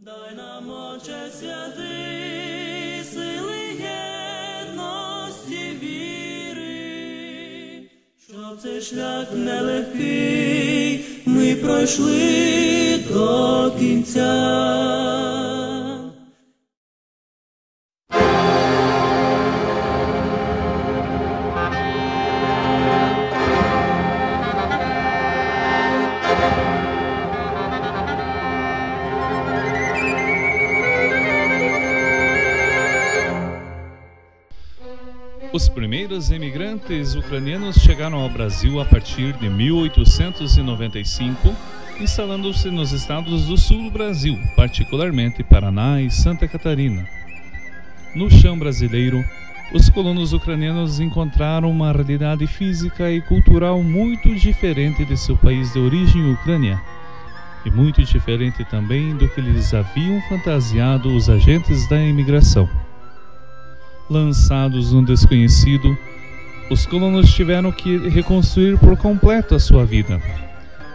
Дай нам, Отче святий, сили єдності віри, щоб цей шлях нелегкий ми пройшли до кінця. Os primeiros imigrantes ucranianos chegaram ao Brasil a partir de 1895, instalando-se nos estados do sul do Brasil, particularmente Paraná e Santa Catarina. No chão brasileiro, os colonos ucranianos encontraram uma realidade física e cultural muito diferente de seu país de origem, Ucrânia, e muito diferente também do que lhes haviam fantasiado os agentes da imigração. Lançados no desconhecido, os colonos tiveram que reconstruir por completo a sua vida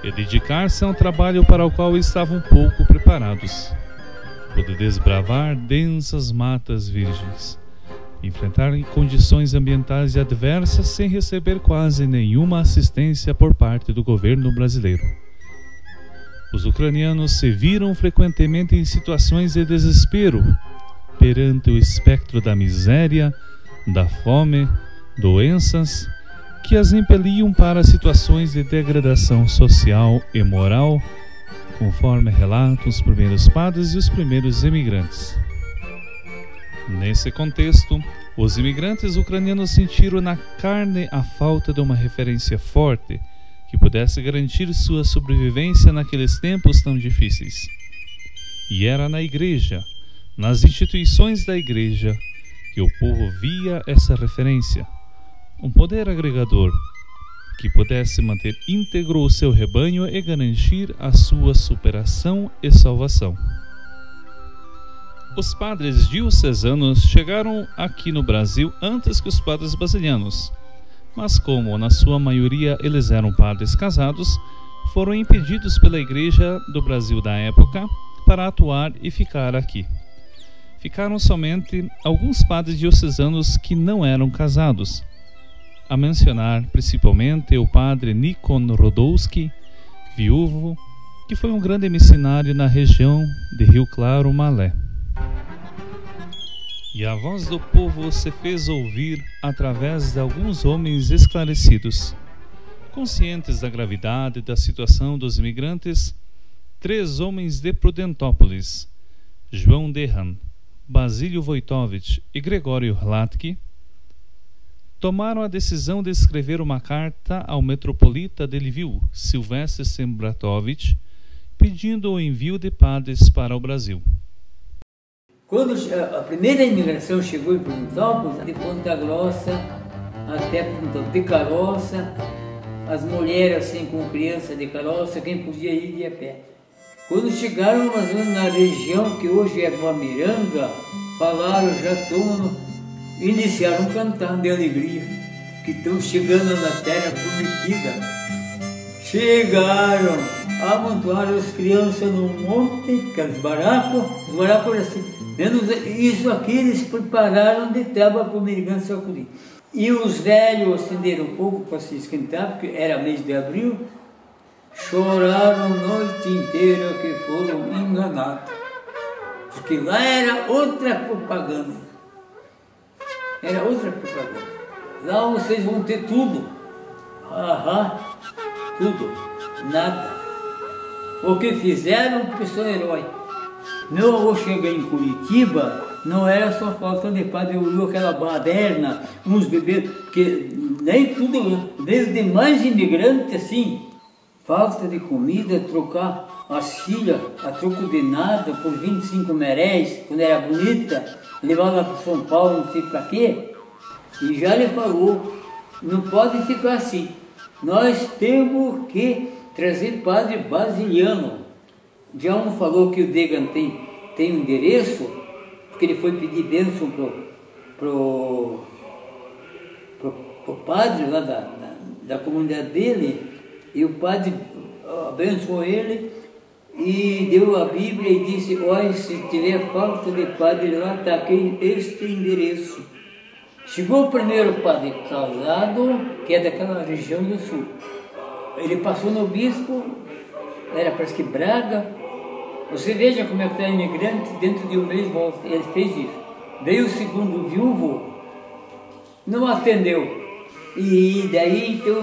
e dedicar-se a um trabalho para o qual estavam pouco preparados. Poder desbravar densas matas virgens, enfrentar condições ambientais adversas sem receber quase nenhuma assistência por parte do governo brasileiro. Os ucranianos se viram frequentemente em situações de desespero perante o espectro da miséria, da fome, doenças, que as impeliam para situações de degradação social e moral, conforme relatam os primeiros padres e os primeiros imigrantes. Nesse contexto, os imigrantes ucranianos sentiram na carne a falta de uma referência forte que pudesse garantir sua sobrevivência naqueles tempos tão difíceis. E era na igreja, nas instituições da igreja, que o povo via essa referência, um poder agregador que pudesse manter íntegro o seu rebanho e garantir a sua superação e salvação. Os padres diocesanos chegaram aqui no Brasil antes que os padres basilianos, mas como na sua maioria eles eram padres casados, foram impedidos pela igreja do Brasil da época para atuar e ficar aqui. Ficaram somente alguns padres diocesanos que não eram casados, a mencionar principalmente o padre Nikon Rodolski, viúvo, que foi um grande missionário na região de Rio Claro, Malé. E a voz do povo se fez ouvir através de alguns homens esclarecidos. Conscientes da gravidade da situação dos imigrantes, 3 homens de Prudentópolis, João Dehan, Basílio Wojtowicz e Gregório Hladky, tomaram a decisão de escrever uma carta ao metropolita de Lviv, Silvestre Sembratovich, pedindo o envio de padres para o Brasil. Quando a primeira imigração chegou em Prudentópolis, de Ponta Grossa até Prudentópolis, de carroça, as mulheres assim com criança de carroça, quem podia ir de a pé. Quando chegaram na região que hoje é Guamiranga, falaram, já estão, iniciaram a cantar de alegria, que estão chegando na terra prometida. Chegaram, amontoaram as crianças no monte, aqueles barracos assim, menos isso aqui eles prepararam de tábua para o migrante se acudir. E os velhos acenderam fogo para se esquentar, porque era mês de abril, choraram a noite inteira que foram enganados. Porque lá era outra propaganda. Era outra propaganda. Lá vocês vão ter tudo. Tudo. Nada. O que fizeram porque são herói. Meu avô chegou em Curitiba, não era só falta de padre, olhou aquela baderna, uns bebês, porque nem tudo, veio demais imigrantes assim. Falta de comida, trocar as filhas a troco de nada por 25 meréis, quando era bonita, levar lá para São Paulo, não sei para quê. E já lhe falou, não pode ficar assim. Nós temos que trazer padre basiliano. Já um falou que o Degan tem um endereço, porque ele foi pedir bênção pro padre lá da comunidade dele, e o padre abençoou ele e deu a Bíblia e disse: olha, se tiver falta de padre lá, está aqui este endereço. Chegou o primeiro padre casado, que é daquela região do sul. Ele passou no bispo, era parece que Braga. Você veja como é que está imigrante, dentro de um mês volta. Ele fez isso. Veio o segundo viúvo, não atendeu. E daí, então,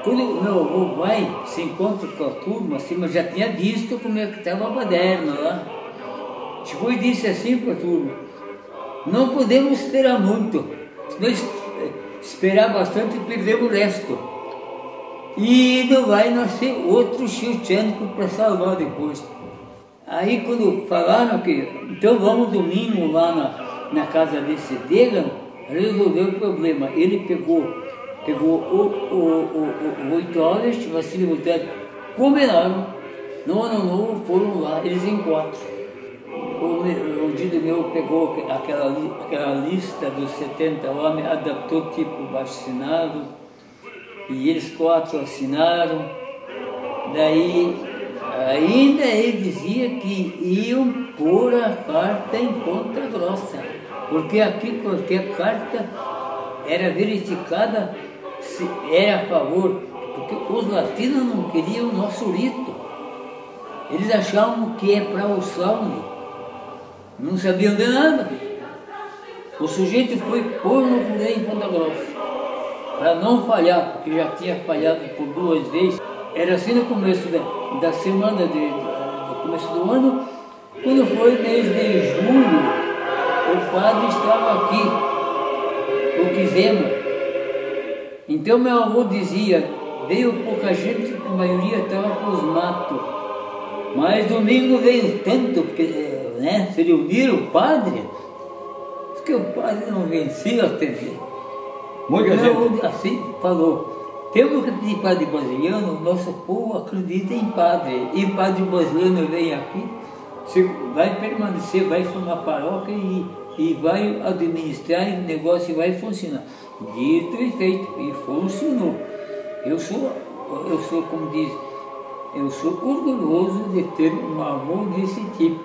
quando o meu avô vai, se encontra com a turma, assim, mas já tinha visto como é que estava a baderna lá. Chegou e disse assim para a turma: não podemos esperar muito, se nós esperar bastante, perdemos o resto. E não vai nascer outro Shevchenko para salvar depois. Aí quando falaram que, então vamos domingo lá na casa desse Degan, resolveu o problema. Ele pegou 8 horas, Vassili Voltaire, combinaram, no ano novo foram lá, eles em 4. O Dido meu pegou aquela lista dos 70 homens, adaptou tipo baixo-assinado, e eles 4 assinaram. Daí, ainda ele dizia que iam pôr a carta em Ponta Grossa, porque aqui qualquer carta era verificada se era a favor, porque os latinos não queriam o nosso rito. Eles achavam que é para o salmo, não sabiam de nada. O sujeito foi pôr no Correio em Ponta Grossa, para não falhar, porque já tinha falhado por 2 vezes. Era assim no começo da semana, do começo do ano. Quando foi mês de julho, o padre estava aqui, o Quizema. Então meu avô dizia: veio pouca gente, a maioria estava para os matos. Mas domingo veio tanto, porque se reuniram o padre, porque o padre não vencia a TV. Muita gente assim falou: temos que pedir padre brasileiro, nosso povo acredita em padre. E padre brasileiro vem aqui, vai permanecer, vai formar paróquia e vai administrar, e o negócio vai funcionar. Dito e feito, e funcionou. Eu sou, como diz, eu sou orgulhoso de ter um avô desse tipo.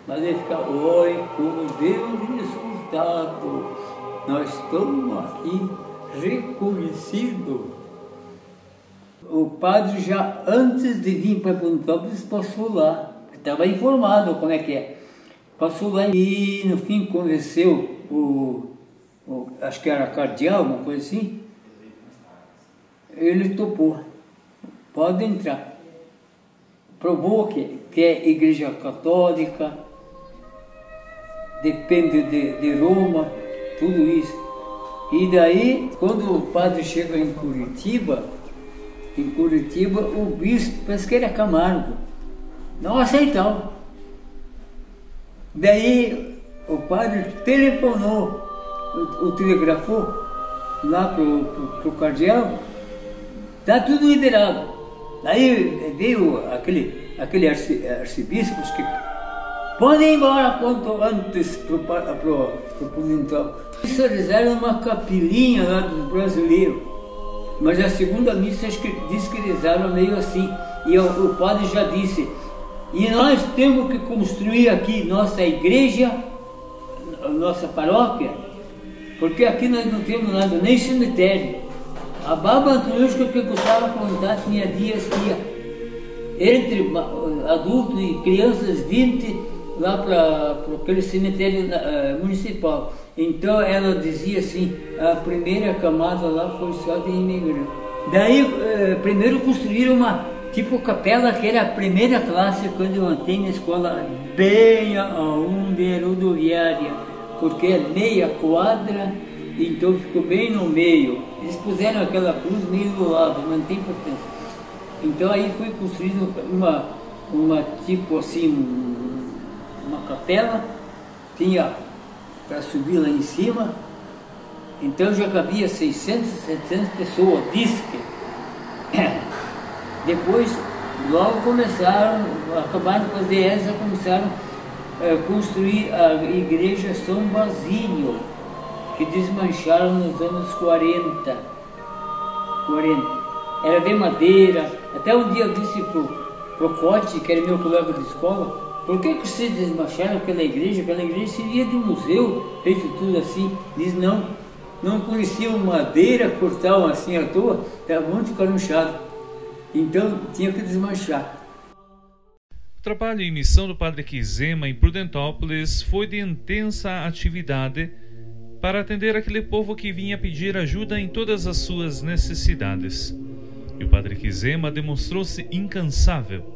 Mas ele fica: oi, como deu resultado, nós estamos aqui reconhecidos. O padre já antes de vir para Pontópolis passou lá, estava informado como é que é. Passou lá e no fim convenceu acho que era cardeal, alguma coisa assim. Ele topou, pode entrar. Provou que é igreja católica, depende de Roma, tudo isso. E daí, quando o padre chega em Curitiba, o bispo, parece que era Camargo, não aceitava. Daí o padre telefonou, o telegrafou lá pro cardeal: está tudo liberado. Daí veio aquele arcebispo que pode ir embora quanto antes pro Pontópolis. Eles realizaram uma capelinha lá dos brasileiros, mas a segunda missa acho que diz que eles eram meio assim. E o padre já disse: e nós temos que construir aqui nossa igreja, nossa paróquia, porque aqui nós não temos nada, nem cemitério. A Baba Antoniústica que gostava de contar tinha dias que ia entre adultos e crianças 20 lá para aquele cemitério municipal. Então ela dizia assim: a primeira camada lá foi só de imigrantes. Daí primeiro construíram uma tipo capela, que era a primeira classe quando eu entrei na escola, bem aonde é rodoviária, porque é meia quadra, então ficou bem no meio. Eles puseram aquela cruz meio do lado, mas não tem importância. Então aí foi construída uma tipo assim, uma capela, tinha para subir lá em cima, então já cabia 600, 700 pessoas, diz que. Depois, logo acabaram de fazer essa, começaram a construir a igreja São Basílio, que desmancharam nos anos 40. Era de madeira. Até um dia eu disse pro Procote, que era meu colega de escola, por que vocês desmancharam aquela igreja? Aquela igreja seria de museu, feito tudo assim. Diz, não conheciam madeira, cortavam assim à toa, estava muito carunchado. Então tinha que desmanchar. O trabalho e missão do Padre Quizema em Prudentópolis foi de intensa atividade para atender aquele povo que vinha pedir ajuda em todas as suas necessidades. E o Padre Quizema demonstrou-se incansável.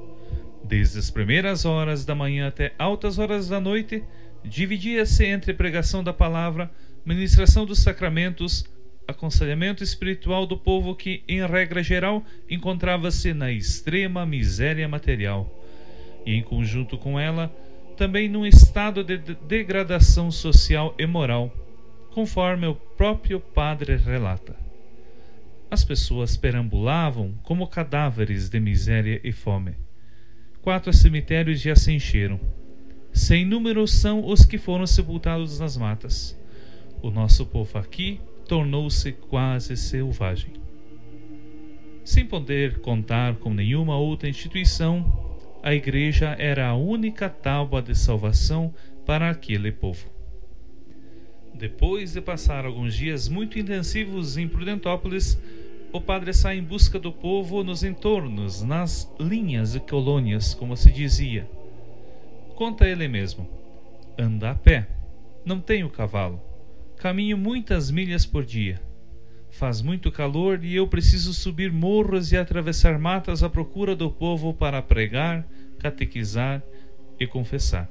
Desde as primeiras horas da manhã até altas horas da noite, dividia-se entre pregação da palavra, ministração dos sacramentos, aconselhamento espiritual do povo que, em regra geral, encontrava-se na extrema miséria material, e em conjunto com ela, também num estado de degradação social e moral, conforme o próprio padre relata. As pessoas perambulavam como cadáveres de miséria e fome. 4 cemitérios já se encheram. Sem número são os que foram sepultados nas matas. O nosso povo aqui tornou-se quase selvagem. Sem poder contar com nenhuma outra instituição, a igreja era a única tábua de salvação para aquele povo. Depois de passar alguns dias muito intensivos em Prudentópolis, o padre sai em busca do povo nos entornos, nas linhas e colônias, como se dizia. Conta ele mesmo: anda a pé, não tenho cavalo, caminho muitas milhas por dia. Faz muito calor e eu preciso subir morros e atravessar matas à procura do povo para pregar, catequizar e confessar.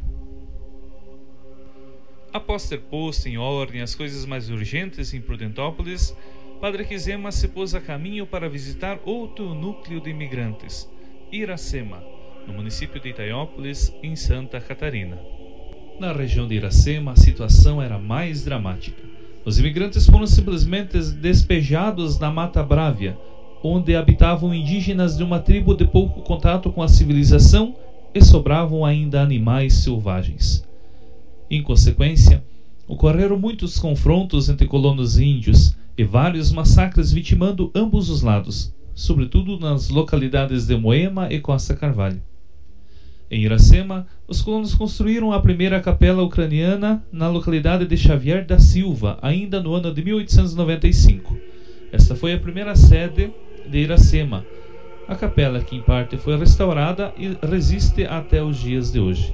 Após ter posto em ordem as coisas mais urgentes em Prudentópolis, Padre Quizema se pôs a caminho para visitar outro núcleo de imigrantes, Iracema, no município de Itaiópolis, em Santa Catarina. Na região de Iracema, a situação era mais dramática. Os imigrantes foram simplesmente despejados na Mata Brávia, onde habitavam indígenas de uma tribo de pouco contato com a civilização e sobravam ainda animais selvagens. Em consequência, ocorreram muitos confrontos entre colonos índios e vários massacres vitimando ambos os lados, sobretudo nas localidades de Moema e Costa Carvalho. Em Iracema, os colonos construíram a primeira capela ucraniana na localidade de Xavier da Silva, ainda no ano de 1895. Esta foi a primeira sede de Iracema, a capela que em parte foi restaurada e resiste até os dias de hoje.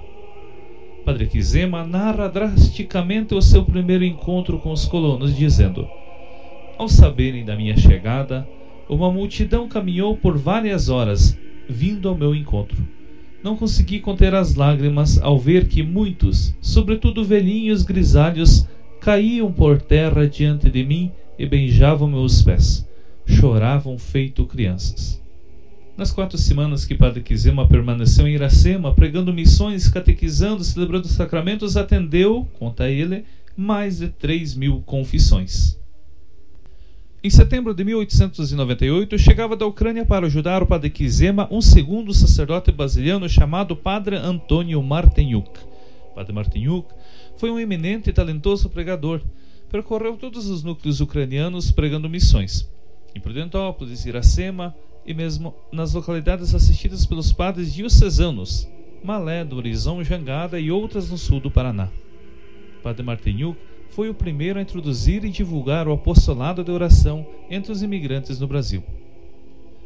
Padre Quizema narra drasticamente o seu primeiro encontro com os colonos, dizendo: ao saberem da minha chegada, uma multidão caminhou por várias horas, vindo ao meu encontro. Não consegui conter as lágrimas ao ver que muitos, sobretudo velhinhos grisalhos, caíam por terra diante de mim e beijavam meus pés. Choravam feito crianças. Nas 4 semanas que Padre Quizema permaneceu em Iracema, pregando missões, catequizando, celebrando sacramentos, atendeu, conta ele, mais de 3.000 confissões. Em setembro de 1898, chegava da Ucrânia para ajudar o Padre Quizema um segundo sacerdote basiliano chamado Padre Antônio Marteniuk. Padre Marteniuk foi um eminente e talentoso pregador. Percorreu todos os núcleos ucranianos pregando missões, em Prudentópolis, Iracema e mesmo nas localidades assistidas pelos padres diocesanos, Malé, do Horizão, Jangada e outras no sul do Paraná. Padre Marteniuk foi o primeiro a introduzir e divulgar o apostolado de oração entre os imigrantes no Brasil.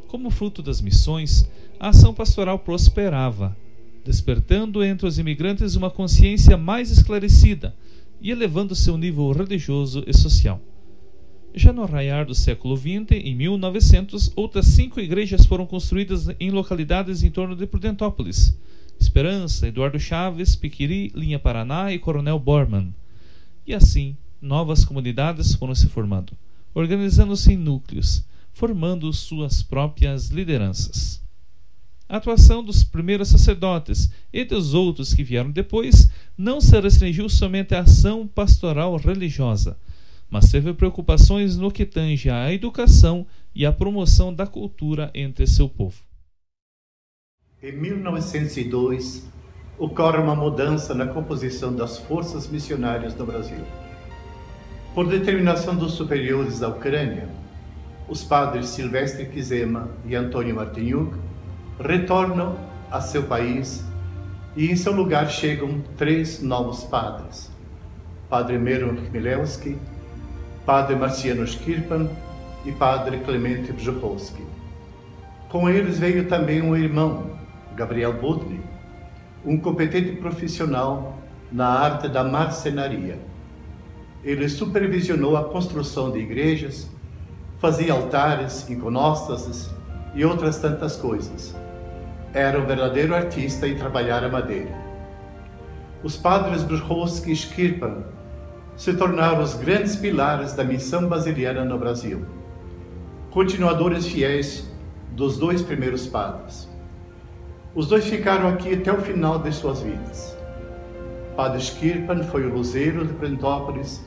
Como fruto das missões, a ação pastoral prosperava, despertando entre os imigrantes uma consciência mais esclarecida e elevando seu nível religioso e social. Já no raiar do século XX, em 1900, outras 5 igrejas foram construídas em localidades em torno de Prudentópolis: Esperança, Eduardo Chaves, Piquiri, Linha Paraná e Coronel Bormann. E assim, novas comunidades foram se formando, organizando-se em núcleos, formando suas próprias lideranças. A atuação dos primeiros sacerdotes e dos outros que vieram depois não se restringiu somente à ação pastoral religiosa, mas teve preocupações no que tange à educação e à promoção da cultura entre seu povo. Em 1902, ocorre uma mudança na composição das forças missionárias no Brasil. Por determinação dos superiores da Ucrânia, os padres Silvestre Quizema e Antônio Marteniuk retornam a seu país e em seu lugar chegam 3 novos padres: Padre Miro Chmielewski, Padre Marciano Szkirpan e Padre Clemente Brzuchowski. Com eles veio também um irmão, Gabriel Budny, um competente profissional na arte da marcenaria. Ele supervisionou a construção de igrejas, fazia altares, iconóstases e outras tantas coisas. Era um verdadeiro artista em trabalhar a madeira. Os padres Brzuchowski e Szkirpan se tornaram os grandes pilares da missão basiliana no Brasil, continuadores fiéis dos 2 primeiros padres. Os 2 ficaram aqui até o final de suas vidas. Padre Szkirpan foi o luzeiro de Prentópolis,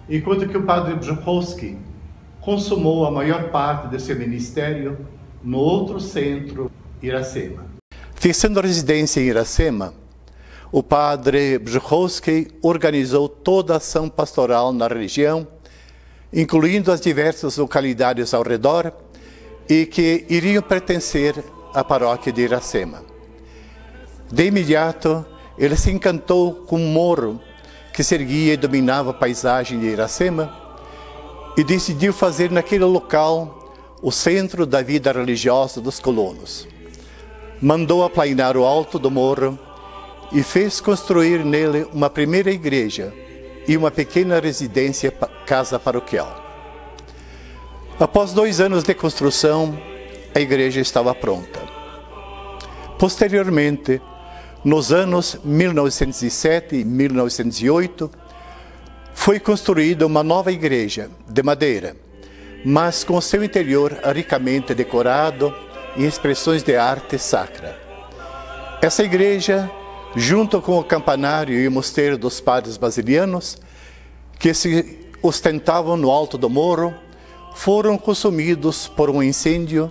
enquanto que o padre Brzuchowski consumou a maior parte de seu ministério no outro centro, Iracema. Fixando residência em Iracema, o padre Brzuchowski organizou toda a ação pastoral na região, incluindo as diversas localidades ao redor e que iriam pertencer à paróquia de Iracema. De imediato, ele se encantou com o morro que se erguia e dominava a paisagem de Iracema e decidiu fazer naquele local o centro da vida religiosa dos colonos. Mandou aplainar o alto do morro e fez construir nele uma primeira igreja e uma pequena residência, casa paroquial. Após 2 anos de construção, a igreja estava pronta. Posteriormente, nos anos 1907 e 1908, foi construída uma nova igreja de madeira, mas com seu interior ricamente decorado em expressões de arte sacra. Essa igreja, junto com o campanário e o mosteiro dos padres basilianos, que se ostentavam no alto do morro, foram consumidos por um incêndio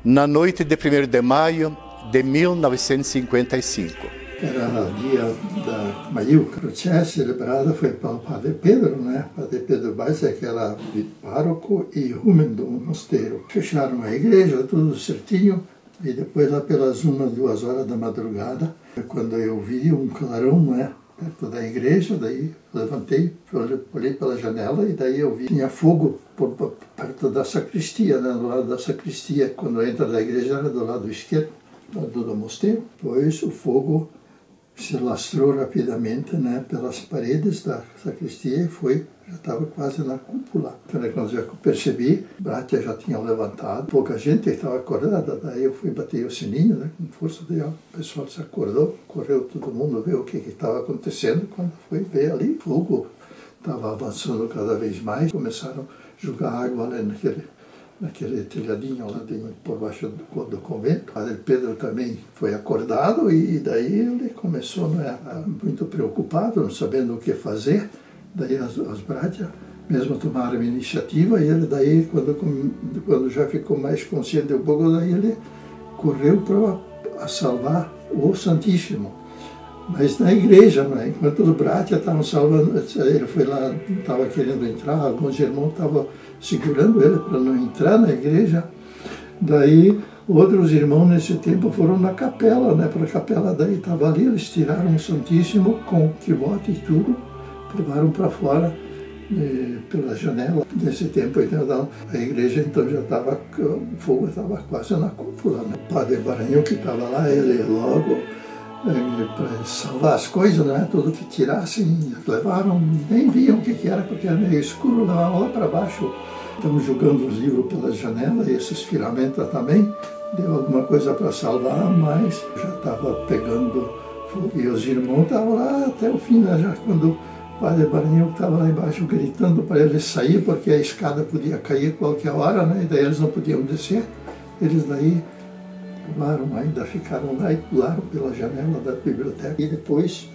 na noite de 1º de maio de 1955. Era o dia da Maiuca. O dia celebrado foi pelo Padre Pedro, né? Padre Pedro Baisa, que era pároco e rumen do mosteiro. Fecharam a igreja, tudo certinho, e depois lá pelas 1, 2 horas da madrugada, quando eu vi um clarão, né, perto da igreja, daí levantei, olhei pela janela e daí eu vi tinha fogo perto da sacristia, né, do lado da sacristia. Quando entra da igreja era do lado esquerdo, do lado do mosteiro. Depois o fogo se lastrou rapidamente, né, pelas paredes da sacristia e já estava quase na cúpula. Quando eu percebi, Bratia já tinha levantado, pouca gente estava acordada, daí eu fui bater o sininho, né, com força, daí o pessoal se acordou, correu todo mundo ver o que estava acontecendo. Quando foi ver ali, o fogo estava avançando cada vez mais, começaram a jogar água lá naquele telhadinho lá por baixo do convento. O Padre Pedro também foi acordado e daí ele começou, né, muito preocupado, não sabendo o que fazer. Daí as Bratia mesmo tomaram a iniciativa e ele daí, quando já ficou mais consciente um pouco, daí ele correu para salvar o Santíssimo. Mas na igreja, né, enquanto os Bratia estavam salvando, ele foi lá, estava querendo entrar, alguns irmãos estavam segurando ele para não entrar na igreja. Daí outros irmãos nesse tempo foram na capela, né, para a capela, daí estava ali, eles tiraram o Santíssimo com o quivote e tudo, levaram para fora pela janela. Nesse tempo então, a igreja então já estava, o fogo estava quase na cúpula, né? O Padre Baranhão que estava lá, ele logo para salvar as coisas, né? Tudo que tirassem, levaram, nem viam o que era, porque era meio escuro, levavam lá para baixo. Estamos jogando os livros pela janela e esses filamentos também. Deu alguma coisa para salvar, mas já estava pegando fogo. E os irmãos estavam lá até o fim, né? Já quando o Padre Baranhão estava lá embaixo gritando para eles sair, porque a escada podia cair qualquer hora, né? E daí eles não podiam descer. Eles daí pularam, ainda ficaram lá e pularam pela janela da biblioteca. E depois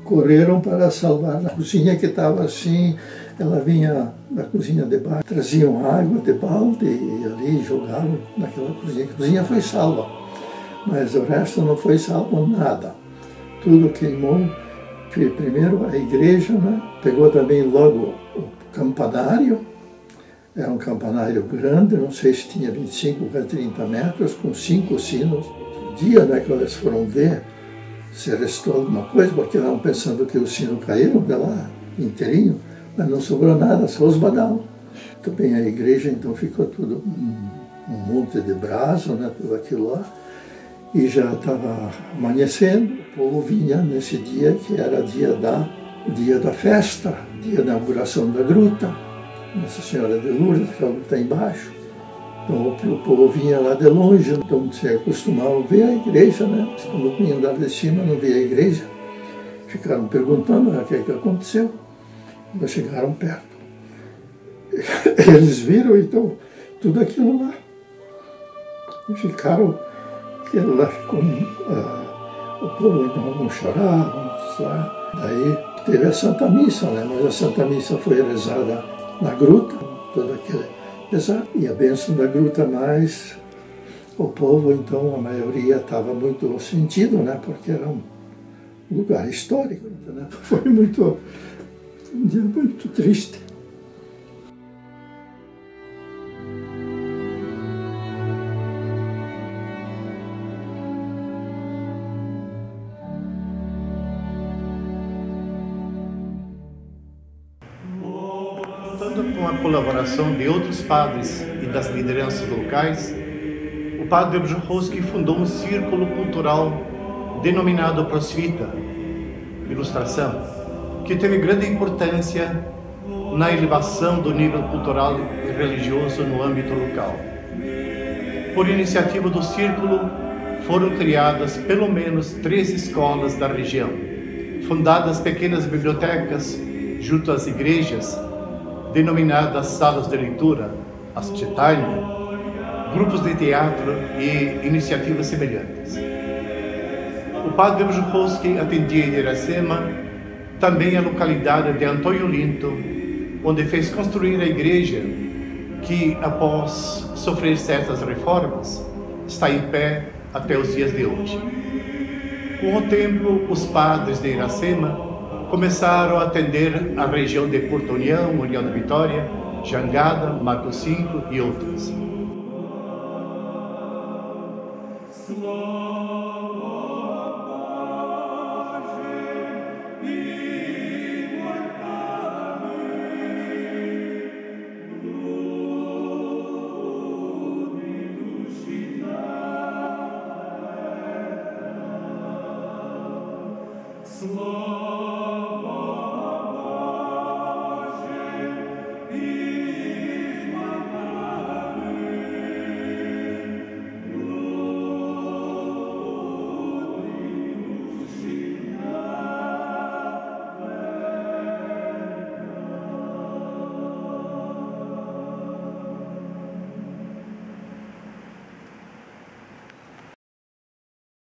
correram para salvar a cozinha, que estava assim. Ela vinha da cozinha de baixo, traziam água de balde e ali jogavam naquela cozinha. A cozinha foi salva, mas o resto não foi salvo nada. Tudo queimou. Primeiro a igreja, né? Pegou também logo o campanário. Era um campanário grande, não sei se tinha 25 ou 30 metros, com 5 sinos. dia, né, quando eles foram ver se restou alguma coisa, porque estavam pensando que o sino caiu de lá inteirinho, mas não sobrou nada, só os badalos. Também a igreja, então, ficou tudo um monte de brasa, né, tudo aquilo lá. E já estava amanhecendo, o povo vinha nesse dia, que era dia da festa, dia da inauguração da gruta, Nossa Senhora de Lourdes, que é a gruta embaixo. Então o povo vinha lá de longe, então se acostumava a ver a igreja, né? Mas quando vinham lá de cima, não via a igreja. Ficaram perguntando o que aconteceu. Quando chegaram perto. Eles viram, então, tudo aquilo lá. E ficaram, aquilo lá ficou, o povo então não chorava, sabe? Daí teve a Santa Missa, né? Mas a Santa Missa foi rezada na gruta, toda aquela rezada, e a bênção da gruta, mas o povo, então, a maioria estava muito sentido, né? Porque era um lugar histórico, né? Foi um dia muito triste. Contando com a colaboração de outros padres e das lideranças locais, o padre Brzuchowski fundou um círculo cultural denominado Prosvita, Ilustração, que teve grande importância na elevação do nível cultural e religioso no âmbito local. Por iniciativa do círculo, foram criadas pelo menos 3 escolas da região, fundadas pequenas bibliotecas junto às igrejas, denominadas salas de leitura, as Czytelnie, grupos de teatro e iniciativas semelhantes. O padre Brzuchowski atendia em Iracema também a localidade de Antônio Linto, onde fez construir a igreja que, após sofrer certas reformas, está em pé até os dias de hoje. Com o tempo, os padres de Iracema começaram a atender a região de Porto União, União da Vitória, Jangada, Marco V e outras. Slow.